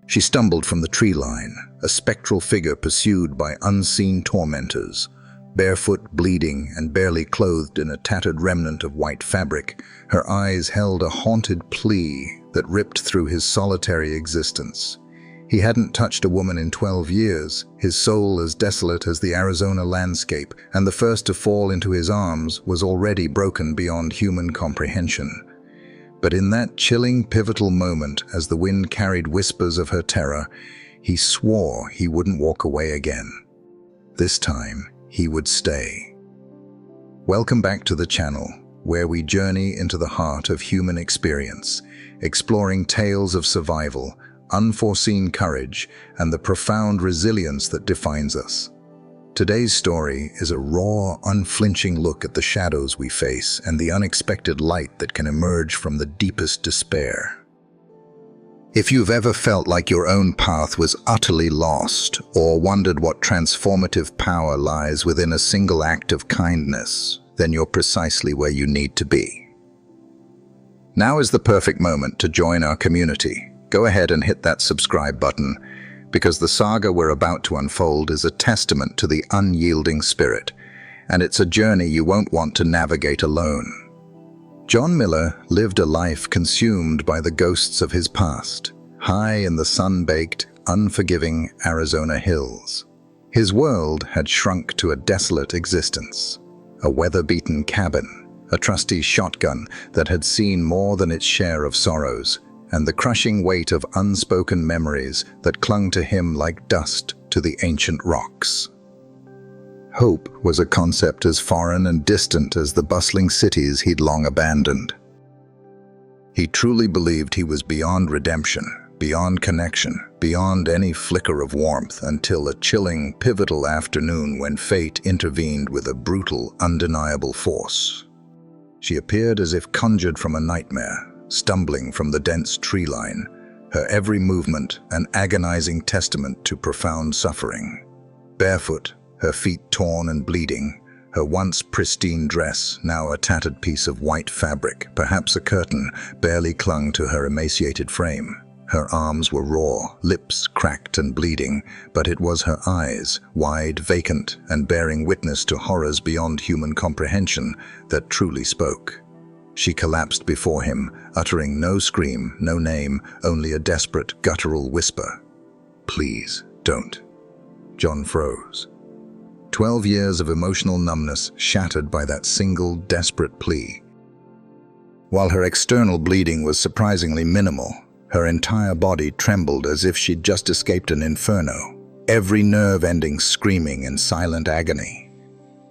She stumbled from the tree line, a spectral figure pursued by unseen tormentors. Barefoot, bleeding, and barely clothed in a tattered remnant of white fabric, her eyes held a haunted plea that ripped through his solitary existence. He hadn't touched a woman in 12 years, his soul as desolate as the Arizona landscape, and the first to fall into his arms was already broken beyond human comprehension. But in that chilling, pivotal moment, as the wind carried whispers of her terror, he swore he wouldn't walk away again. This time, he would stay. Welcome back to the channel, where we journey into the heart of human experience, exploring tales of survival, unforeseen courage, and the profound resilience that defines us. Today's story is a raw, unflinching look at the shadows we face and the unexpected light that can emerge from the deepest despair. If you've ever felt like your own path was utterly lost, or wondered what transformative power lies within a single act of kindness, then you're precisely where you need to be. Now is the perfect moment to join our community. Go ahead and hit that subscribe button, because the saga we're about to unfold is a testament to the unyielding spirit, and it's a journey you won't want to navigate alone. John Miller lived a life consumed by the ghosts of his past, high in the sun-baked, unforgiving Arizona hills. His world had shrunk to a desolate existence, a weather-beaten cabin, a trusty shotgun that had seen more than its share of sorrows, and the crushing weight of unspoken memories that clung to him like dust to the ancient rocks. Hope was a concept as foreign and distant as the bustling cities he'd long abandoned. He truly believed he was beyond redemption, beyond connection, beyond any flicker of warmth, until a chilling, pivotal afternoon when fate intervened with a brutal, undeniable force. She appeared as if conjured from a nightmare, stumbling from the dense tree line, her every movement an agonizing testament to profound suffering. Barefoot, her feet torn and bleeding, her once pristine dress now a tattered piece of white fabric, perhaps a curtain, barely clung to her emaciated frame. Her arms were raw, lips cracked and bleeding, but it was her eyes, wide, vacant, and bearing witness to horrors beyond human comprehension, that truly spoke. She collapsed before him, uttering no scream, no name, only a desperate, guttural whisper. "Please, don't." John froze. 12 years of emotional numbness shattered by that single, desperate plea. While her external bleeding was surprisingly minimal, her entire body trembled as if she'd just escaped an inferno, every nerve ending screaming in silent agony.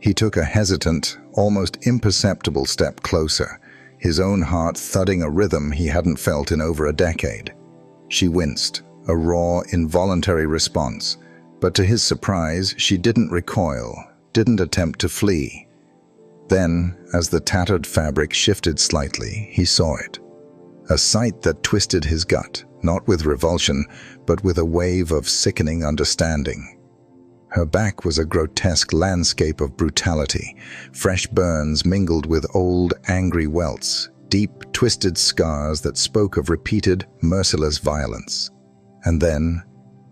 He took a hesitant, almost imperceptible step closer, his own heart thudding a rhythm he hadn't felt in over a decade. She winced, a raw, involuntary response, but to his surprise, she didn't recoil, didn't attempt to flee. Then, as the tattered fabric shifted slightly, he saw it. A sight that twisted his gut, not with revulsion, but with a wave of sickening understanding. Her back was a grotesque landscape of brutality, fresh burns mingled with old, angry welts, deep, twisted scars that spoke of repeated, merciless violence. And then,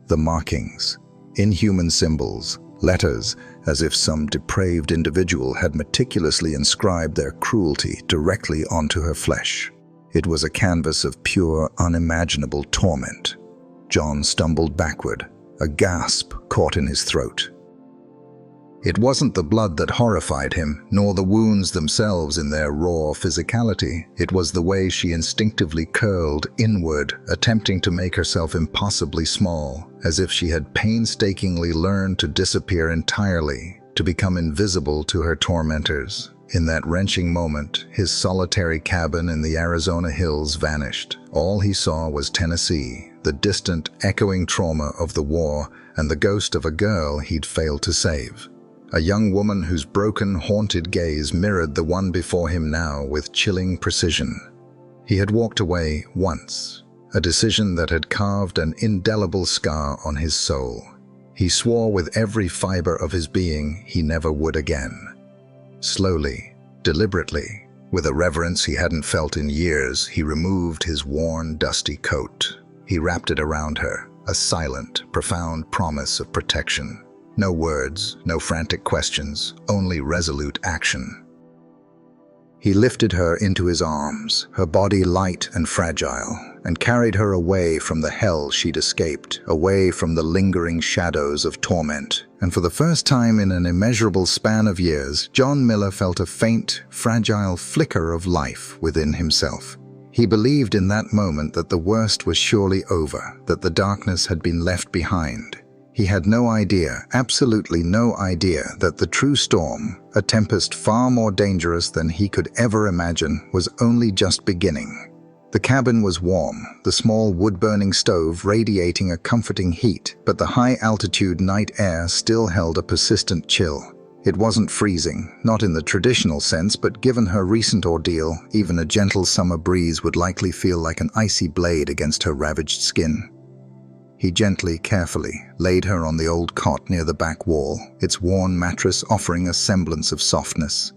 the markings, inhuman symbols, letters, as if some depraved individual had meticulously inscribed their cruelty directly onto her flesh. It was a canvas of pure, unimaginable torment. John stumbled backward, a gasp caught in his throat. It wasn't the blood that horrified him, nor the wounds themselves in their raw physicality. It was the way she instinctively curled inward, attempting to make herself impossibly small, as if she had painstakingly learned to disappear entirely, to become invisible to her tormentors. In that wrenching moment, his solitary cabin in the Arizona hills vanished. All he saw was Tennessee, the distant, echoing trauma of the war, and the ghost of a girl he'd failed to save. A young woman whose broken, haunted gaze mirrored the one before him now with chilling precision. He had walked away once, a decision that had carved an indelible scar on his soul. He swore with every fiber of his being he never would again. Slowly, deliberately, with a reverence he hadn't felt in years, he removed his worn, dusty coat. He wrapped it around her, a silent, profound promise of protection. No words, no frantic questions, only resolute action. He lifted her into his arms, her body light and fragile, and carried her away from the hell she'd escaped, away from the lingering shadows of torment. And for the first time in an immeasurable span of years, John Miller felt a faint, fragile flicker of life within himself. He believed in that moment that the worst was surely over, that the darkness had been left behind. He had no idea, absolutely no idea, that the true storm, a tempest far more dangerous than he could ever imagine, was only just beginning. The cabin was warm, the small wood-burning stove radiating a comforting heat, but the high-altitude night air still held a persistent chill. It wasn't freezing, not in the traditional sense, but given her recent ordeal, even a gentle summer breeze would likely feel like an icy blade against her ravaged skin. He gently, carefully, laid her on the old cot near the back wall, its worn mattress offering a semblance of softness.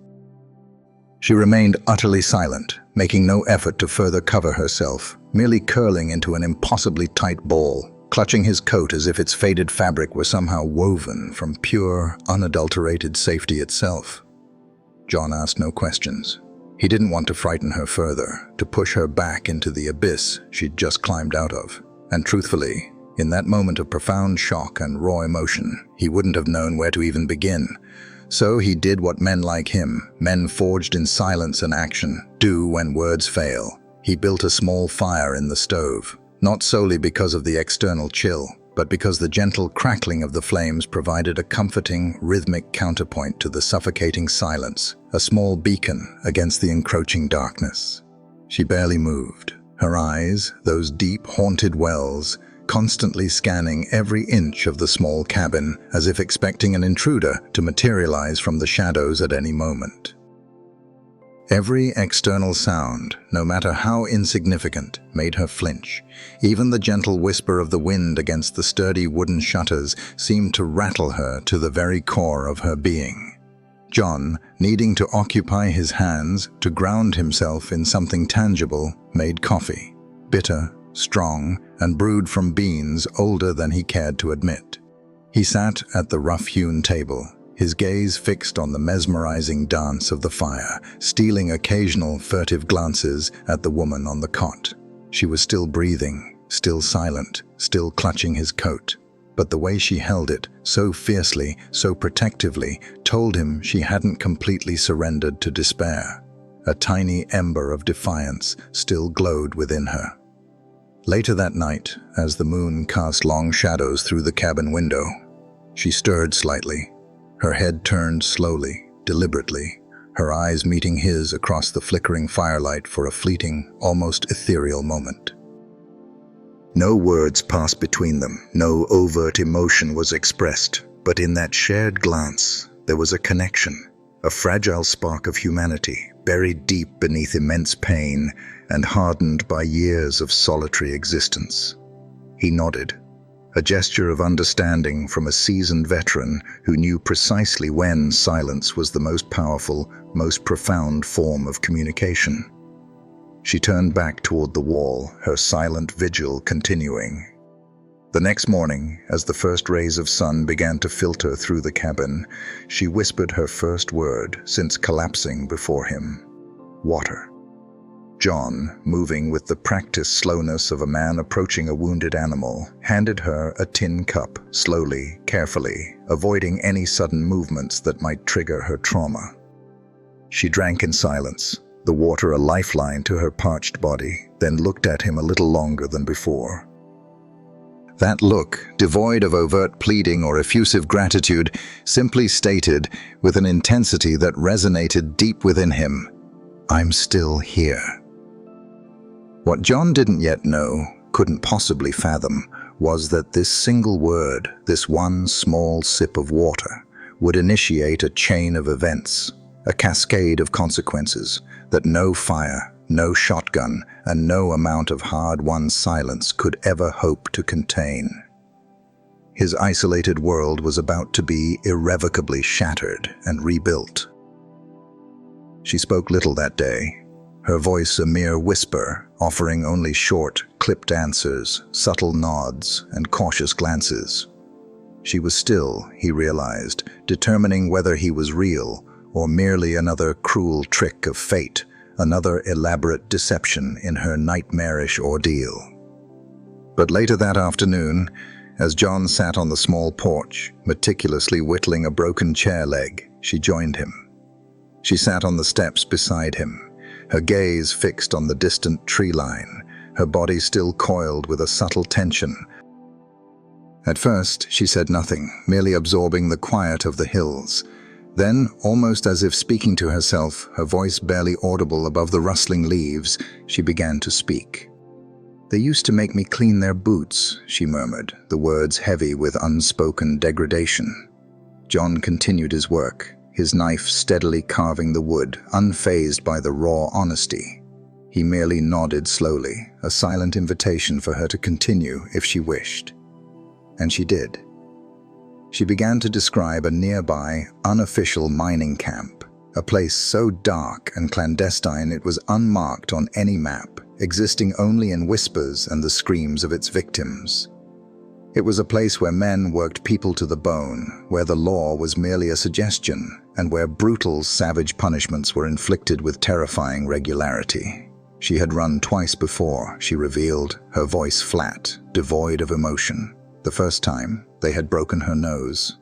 She remained utterly silent, making no effort to further cover herself, merely curling into an impossibly tight ball, clutching his coat as if its faded fabric were somehow woven from pure, unadulterated safety itself. John asked no questions. He didn't want to frighten her further, to push her back into the abyss she'd just climbed out of. And truthfully, in that moment of profound shock and raw emotion, he wouldn't have known where to even begin. So he did what men like him, men forged in silence and action, do when words fail. He built a small fire in the stove, not solely because of the external chill, but because the gentle crackling of the flames provided a comforting, rhythmic counterpoint to the suffocating silence, a small beacon against the encroaching darkness. She barely moved, her eyes, those deep, haunted wells, constantly scanning every inch of the small cabin, as if expecting an intruder to materialize from the shadows at any moment. Every external sound, no matter how insignificant, made her flinch. Even the gentle whisper of the wind against the sturdy wooden shutters seemed to rattle her to the very core of her being. John, needing to occupy his hands, to ground himself in something tangible, made coffee, bitter, strong, and brewed from beans older than he cared to admit. He sat at the rough-hewn table, his gaze fixed on the mesmerizing dance of the fire, stealing occasional furtive glances at the woman on the cot. She was still breathing, still silent, still clutching his coat. But the way she held it, so fiercely, so protectively, told him she hadn't completely surrendered to despair. A tiny ember of defiance still glowed within her. Later that night, as the moon cast long shadows through the cabin window, she stirred slightly, her head turned slowly, deliberately, her eyes meeting his across the flickering firelight for a fleeting, almost ethereal moment. No words passed between them, no overt emotion was expressed, but in that shared glance, there was a connection, a fragile spark of humanity, buried deep beneath immense pain and hardened by years of solitary existence. He nodded, a gesture of understanding from a seasoned veteran who knew precisely when silence was the most powerful, most profound form of communication. She turned back toward the wall, her silent vigil continuing. The next morning, as the first rays of sun began to filter through the cabin, she whispered her first word since collapsing before him: water. John, moving with the practiced slowness of a man approaching a wounded animal, handed her a tin cup, slowly, carefully, avoiding any sudden movements that might trigger her trauma. She drank in silence, the water a lifeline to her parched body, then looked at him a little longer than before. That look, devoid of overt pleading or effusive gratitude, simply stated, with an intensity that resonated deep within him, "I'm still here." What John didn't yet know, couldn't possibly fathom, was that this single word, this one small sip of water, would initiate a chain of events, a cascade of consequences that no fire, no shotgun, and no amount of hard-won silence could ever hope to contain. His isolated world was about to be irrevocably shattered and rebuilt. She spoke little that day, her voice a mere whisper, offering only short, clipped answers, subtle nods, and cautious glances. She was still, he realized, determining whether he was real or merely another cruel trick of fate, another elaborate deception in her nightmarish ordeal. But later that afternoon, as John sat on the small porch, meticulously whittling a broken chair leg, she joined him. She sat on the steps beside him, her gaze fixed on the distant tree line, her body still coiled with a subtle tension. At first, she said nothing, merely absorbing the quiet of the hills. Then, almost as if speaking to herself, her voice barely audible above the rustling leaves, she began to speak. "They used to make me clean their boots," she murmured, the words heavy with unspoken degradation. John continued his work, his knife steadily carving the wood, unfazed by the raw honesty. He merely nodded slowly, a silent invitation for her to continue if she wished. And she did. She began to describe a nearby, unofficial mining camp, a place so dark and clandestine it was unmarked on any map, existing only in whispers and the screams of its victims. It was a place where men worked people to the bone, where the law was merely a suggestion, and where brutal, savage punishments were inflicted with terrifying regularity. She had run twice before, she revealed, her voice flat, devoid of emotion. The first time, they had broken her nose.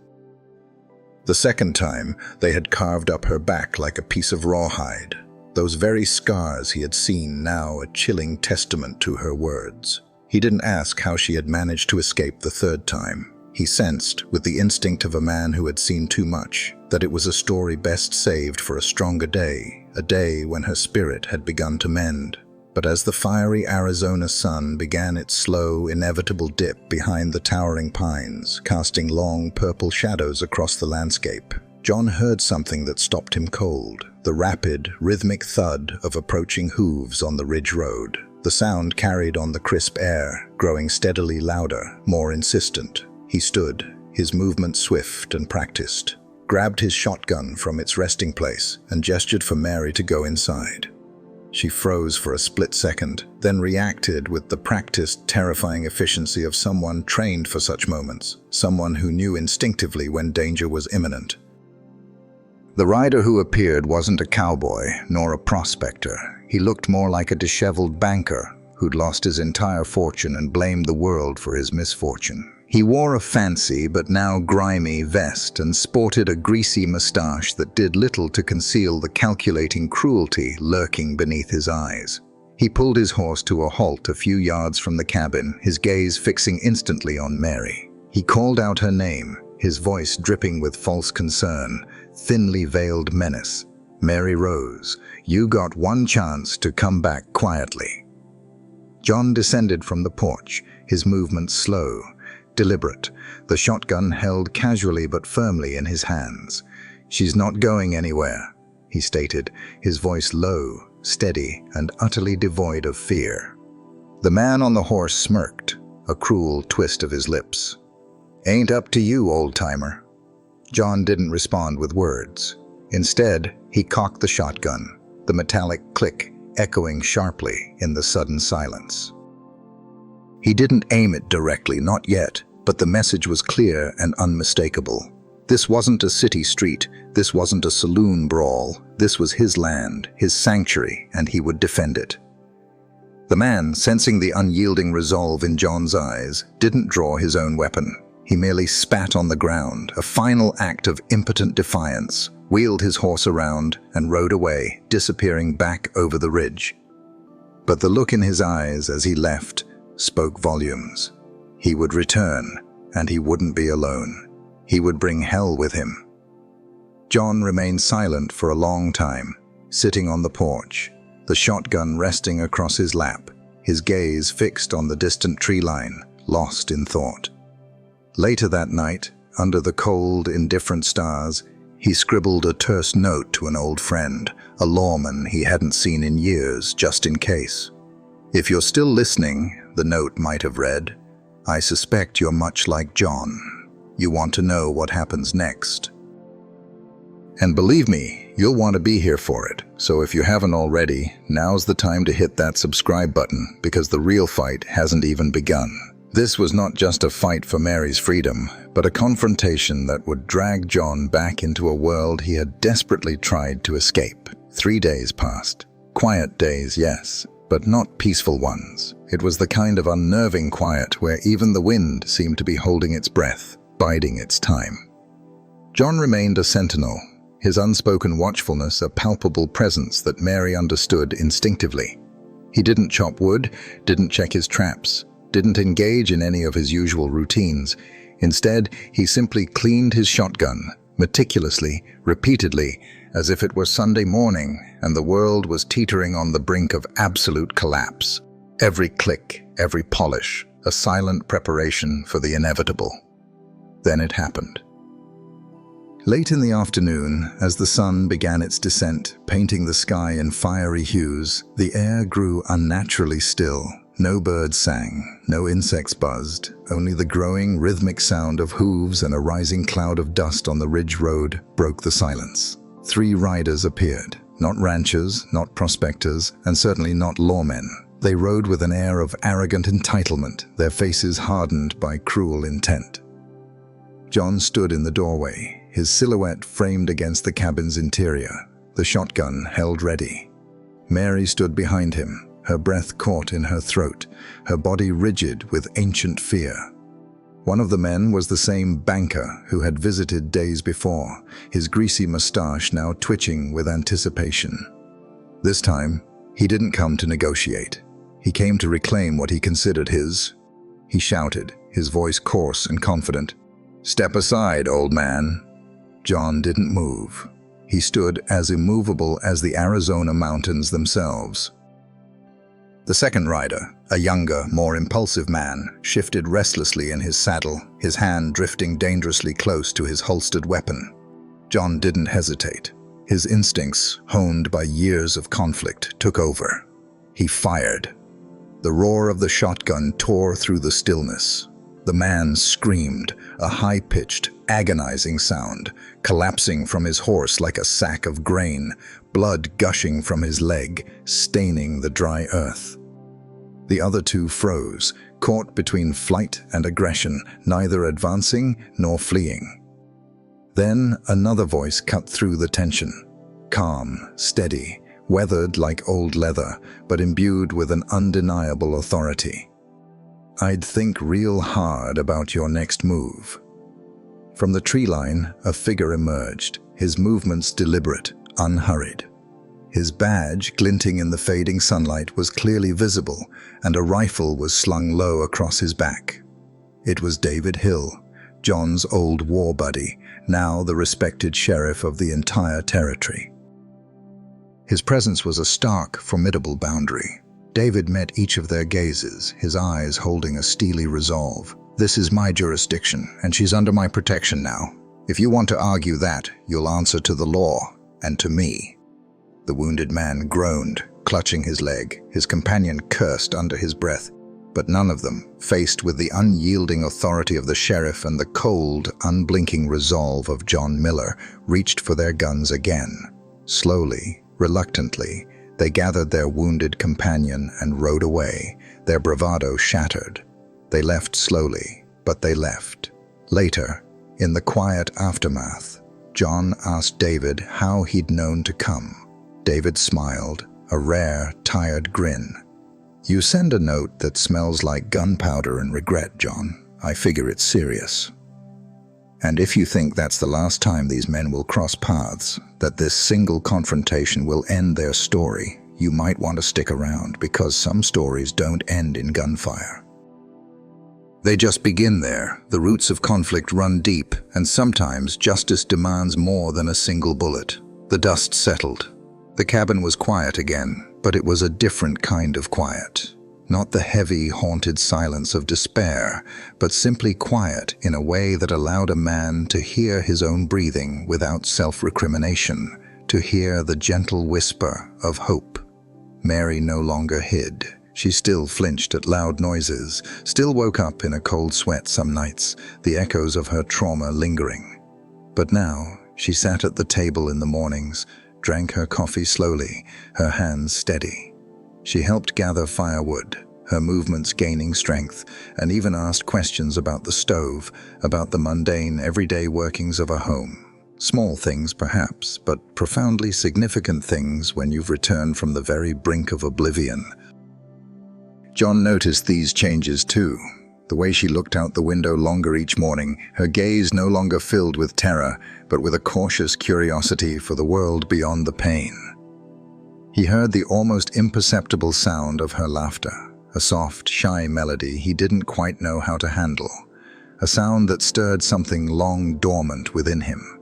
The second time, they had carved up her back like a piece of rawhide. Those very scars he had seen, now a chilling testament to her words. He didn't ask how she had managed to escape the third time. He sensed, with the instinct of a man who had seen too much, that it was a story best saved for a stronger day, a day when her spirit had begun to mend. But as the fiery Arizona sun began its slow, inevitable dip behind the towering pines, casting long purple shadows across the landscape, John heard something that stopped him cold, the rapid, rhythmic thud of approaching hooves on the ridge road. The sound carried on the crisp air, growing steadily louder, more insistent. He stood, his movement swift and practiced, grabbed his shotgun from its resting place, and gestured for Mary to go inside. She froze for a split second, then reacted with the practiced, terrifying efficiency of someone trained for such moments, someone who knew instinctively when danger was imminent. The rider who appeared wasn't a cowboy, nor a prospector. He looked more like a disheveled banker who'd lost his entire fortune and blamed the world for his misfortune. He wore a fancy but now grimy vest and sported a greasy mustache that did little to conceal the calculating cruelty lurking beneath his eyes. He pulled his horse to a halt a few yards from the cabin, his gaze fixing instantly on Mary. He called out her name, his voice dripping with false concern, thinly veiled menace. "Mary Rose, you got one chance to come back quietly." John descended from the porch, his movements slow, deliberate, the shotgun held casually but firmly in his hands. "She's not going anywhere," he stated, his voice low, steady, and utterly devoid of fear. The man on the horse smirked, a cruel twist of his lips. "Ain't up to you, old-timer." John didn't respond with words. Instead, he cocked the shotgun, the metallic click echoing sharply in the sudden silence. He didn't aim it directly, not yet, but the message was clear and unmistakable. This wasn't a city street, this wasn't a saloon brawl, this was his land, his sanctuary, and he would defend it. The man, sensing the unyielding resolve in John's eyes, didn't draw his own weapon. He merely spat on the ground, a final act of impotent defiance, wheeled his horse around, and rode away, disappearing back over the ridge. But the look in his eyes as he left spoke volumes. He would return, and he wouldn't be alone. He would bring hell with him. John remained silent for a long time, sitting on the porch, the shotgun resting across his lap, his gaze fixed on the distant tree line, lost in thought. Later that night, under the cold, indifferent stars, he scribbled a terse note to an old friend, a lawman he hadn't seen in years, just in case. "If you're still listening," the note might have read, "I suspect you're much like John. You want to know what happens next. And believe me, You'll want to be here for it, so if you haven't already, now's the time to hit that subscribe button because the real fight hasn't even begun. This was not just a fight for Mary's freedom, but a confrontation that would drag John back into a world he had desperately tried to escape. 3 days passed. Quiet days, yes, but not peaceful ones. It was the kind of unnerving quiet where even the wind seemed to be holding its breath, biding its time. John remained a sentinel, his unspoken watchfulness a palpable presence that Mary understood instinctively. He didn't chop wood, didn't check his traps, didn't engage in any of his usual routines. Instead, he simply cleaned his shotgun, meticulously, repeatedly, as if it were Sunday morning and the world was teetering on the brink of absolute collapse. Every click, every polish, a silent preparation for the inevitable. Then it happened. Late in the afternoon, as the sun began its descent, painting the sky in fiery hues, the air grew unnaturally still. No birds sang, no insects buzzed, only the growing, rhythmic sound of hooves and a rising cloud of dust on the ridge road broke the silence. 3 riders appeared, not ranchers, not prospectors, and certainly not lawmen. They rode with an air of arrogant entitlement, their faces hardened by cruel intent. John stood in the doorway, his silhouette framed against the cabin's interior, the shotgun held ready. Mary stood behind him, her breath caught in her throat, her body rigid with ancient fear. One of the men was the same banker who had visited days before, his greasy mustache now twitching with anticipation. This time, he didn't come to negotiate. He came to reclaim what he considered his. He shouted, his voice coarse and confident, "Step aside, old man." John didn't move. He stood as immovable as the Arizona mountains themselves. The second rider, a younger, more impulsive man, shifted restlessly in his saddle, his hand drifting dangerously close to his holstered weapon. John didn't hesitate. His instincts, honed by years of conflict, took over. He fired. The roar of the shotgun tore through the stillness. The man screamed, a high-pitched, agonizing sound, collapsing from his horse like a sack of grain, blood gushing from his leg, staining the dry earth. The other 2 froze, caught between flight and aggression, neither advancing nor fleeing. Then another voice cut through the tension. Calm, steady, weathered like old leather, but imbued with an undeniable authority. "I'd think real hard about your next move." From the tree line, a figure emerged, his movements deliberate, unhurried. His badge, glinting in the fading sunlight, was clearly visible, and a rifle was slung low across his back. It was David Hill, John's old war buddy, now the respected sheriff of the entire territory. His presence was a stark, formidable boundary. David met each of their gazes, his eyes holding a steely resolve. "This is my jurisdiction, and she's under my protection now. If you want to argue that, you'll answer to the law, and to me." The wounded man groaned, clutching his leg. His companion cursed under his breath, but none of them, faced with the unyielding authority of the sheriff and the cold, unblinking resolve of John Miller, reached for their guns again. Slowly, reluctantly, they gathered their wounded companion and rode away, their bravado shattered. They left slowly, but they left. Later, in the quiet aftermath, John asked David how he'd known to come. David smiled, a rare, tired grin. "You send a note that smells like gunpowder and regret, John. I figure it's serious. And if you think that's the last time these men will cross paths, that this single confrontation will end their story, you might want to stick around, because some stories don't end in gunfire. They just begin there. The roots of conflict run deep, and sometimes justice demands more than a single bullet." The dust settled. The cabin was quiet again, but it was a different kind of quiet. Not the heavy, haunted silence of despair, but simply quiet in a way that allowed a man to hear his own breathing without self-recrimination, to hear the gentle whisper of hope. Mary no longer hid. She still flinched at loud noises, still woke up in a cold sweat some nights, the echoes of her trauma lingering. But now, she sat at the table in the mornings, drank her coffee slowly, her hands steady. She helped gather firewood, her movements gaining strength, and even asked questions about the stove, about the mundane, everyday workings of a home. Small things, perhaps, but profoundly significant things when you've returned from the very brink of oblivion. John noticed these changes too. The way she looked out the window longer each morning, her gaze no longer filled with terror, but with a cautious curiosity for the world beyond the pain. He heard the almost imperceptible sound of her laughter, a soft, shy melody he didn't quite know how to handle, a sound that stirred something long dormant within him.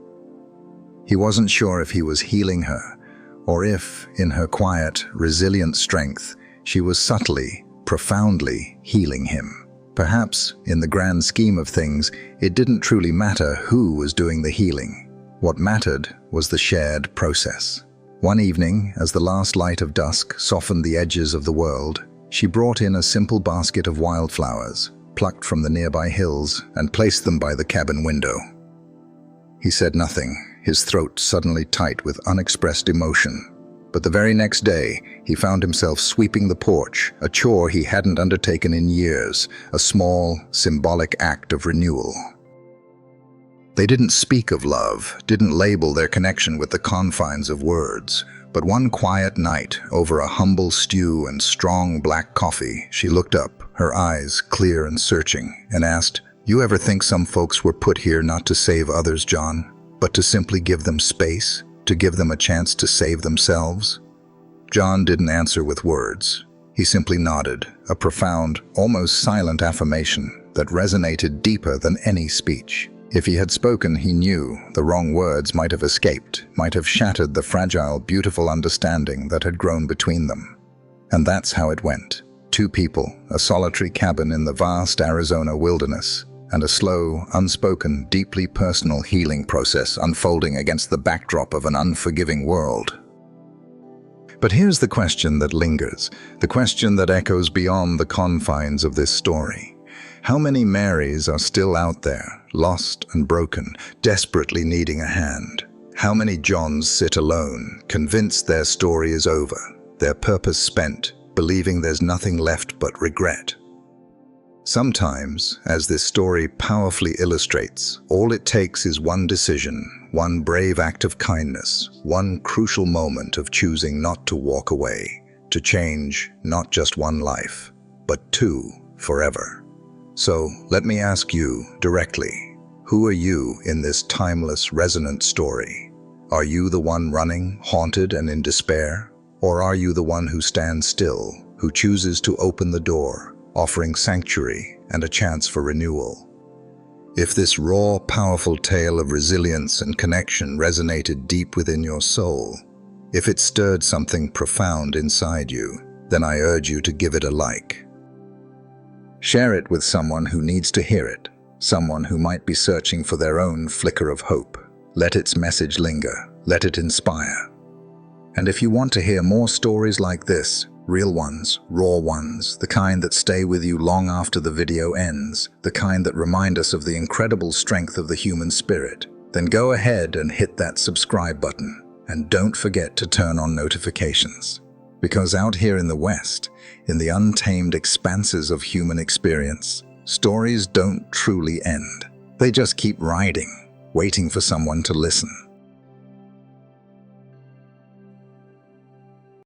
He wasn't sure if he was healing her, or if, in her quiet, resilient strength, she was subtly, profoundly healing him. Perhaps, in the grand scheme of things, it didn't truly matter who was doing the healing. What mattered was the shared process. One evening, as the last light of dusk softened the edges of the world, she brought in a simple basket of wildflowers, plucked from the nearby hills, and placed them by the cabin window. He said nothing, his throat suddenly tight with unexpressed emotion. But the very next day, he found himself sweeping the porch, a chore he hadn't undertaken in years, a small, symbolic act of renewal. They didn't speak of love, didn't label their connection with the confines of words, but one quiet night, over a humble stew and strong black coffee, she looked up, her eyes clear and searching, and asked, "You ever think some folks were put here not to save others, John, but to simply give them space, to give them a chance to save themselves?" John didn't answer with words. He simply nodded, a profound, almost silent affirmation that resonated deeper than any speech. If he had spoken, he knew the wrong words might have escaped, might have shattered the fragile, beautiful understanding that had grown between them. And that's how it went. Two people, a solitary cabin in the vast Arizona wilderness, and a slow, unspoken, deeply personal healing process unfolding against the backdrop of an unforgiving world. But here's the question that lingers, the question that echoes beyond the confines of this story. How many Marys are still out there, lost and broken, desperately needing a hand? How many Johns sit alone, convinced their story is over, their purpose spent, believing there's nothing left but regret? Sometimes, as this story powerfully illustrates, all it takes is one decision, one brave act of kindness, one crucial moment of choosing not to walk away, to change not just one life, but two forever. So, let me ask you directly, who are you in this timeless, resonant story? Are you the one running, haunted and in despair? Or are you the one who stands still, who chooses to open the door, offering sanctuary and a chance for renewal? If this raw, powerful tale of resilience and connection resonated deep within your soul, if it stirred something profound inside you, then I urge you to give it a like. Share it with someone who needs to hear it, someone who might be searching for their own flicker of hope. Let its message linger, let it inspire. And if you want to hear more stories like this, real ones, raw ones, the kind that stay with you long after the video ends, the kind that remind us of the incredible strength of the human spirit, then go ahead and hit that subscribe button. And don't forget to turn on notifications. Because out here in the West, in the untamed expanses of human experience, stories don't truly end. They just keep riding, waiting for someone to listen.